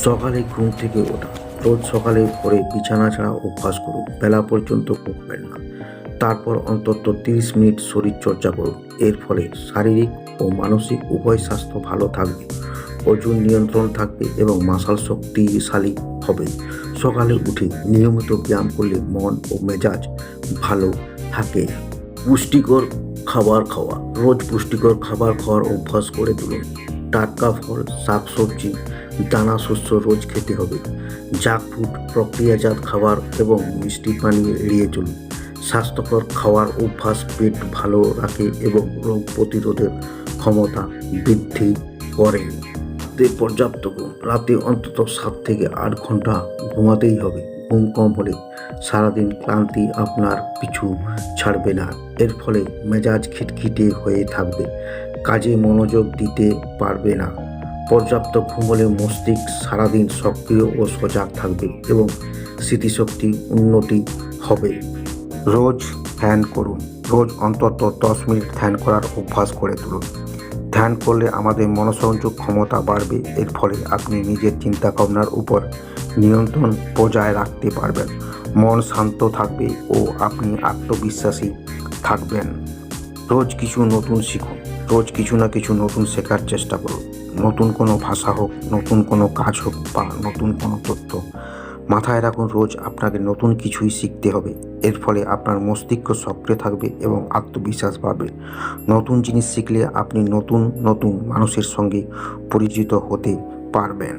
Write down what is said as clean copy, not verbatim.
সকালে ঘুম থেকে ওঠা। রোজ সকালে ভোরে বিছানা ছাড়া অভ্যাস করুন। বেলা পর্যন্ত উঠবেন না। তারপর অন্তত 30 মিনিট শরীরচর্চা করুন। এর ফলে শারীরিক ও মানসিক উভয় স্বাস্থ্য ভালো থাকবে, ওজন নিয়ন্ত্রণ থাকবে এবং মাসল শক্তিশালী হবে। সকালে উঠে নিয়মিত ব্যায়াম করলে মন ও মেজাজ ভালো থাকে। পুষ্টিকর খাবার খাওয়া। রোজ পুষ্টিকর খাবার খাওয়ার অভ্যাস করে তুলুন। টাটকা ফল, শাকসবজি, দানা শস্য রোজ খেতে হবে। জাঙ্ক ফুড, প্রক্রিয়াজাত খাবার এবং মিষ্টি পানীয় এড়িয়ে চলুন। স্বাস্থ্যকর খাওয়ার অভ্যাস পেট ভালো রাখে এবং রোগ প্রতিরোধের ক্ষমতা বৃদ্ধি করে। রাতে পর্যাপ্ত ঘুম। রাতে অন্তত 7 থেকে 8 ঘন্টা ঘুমাতেই হবে। ঘুম কম হলে সারাদিন ক্লান্তি আপনার পিছু ছাড়বে না। এর ফলে মেজাজ খিটখিটে হয়ে থাকবে, কাজে মনোযোগ দিতে পারবে না। পর্যাপ্ত ঘুম হলে মস্তিষ্ক সারাদিন সক্রিয় ও সজাগ থাকবে এবং স্মৃতিশক্তি উন্নতি হবে। রোজ ধ্যান করুন। রোজ অন্তত 10 মিনিট ধ্যান করার অভ্যাস করে তুলুন। ধ্যান করলে আমাদের মনোসংযোগ ক্ষমতা বাড়বে। এর ফলে আপনি নিজের চিন্তা ভাবনার উপর নিয়ন্ত্রণ বজায় রাখতে পারবেন। মন শান্ত থাকবে ও আপনি আত্মবিশ্বাসী থাকবেন। রোজ কিছু নতুন শিখুন। রোজ কিছু না কিছু নতুন শেখার চেষ্টা করুন। নতুন কোনো ভাষা হোক, নতুন কোনো কাজ হোক বা নতুন কোনো তথ্য। মাথায় রাখুন, রোজ আপনাকে নতুন কিছুই শিখতে হবে। এর ফলে আপনার মস্তিষ্ক সক্রিয় থাকবে এবং আত্মবিশ্বাস বাড়বে। নতুন জিনিস শিখলে আপনি নতুন নতুন মানুষের সঙ্গে পরিচিত হতে পারবেন।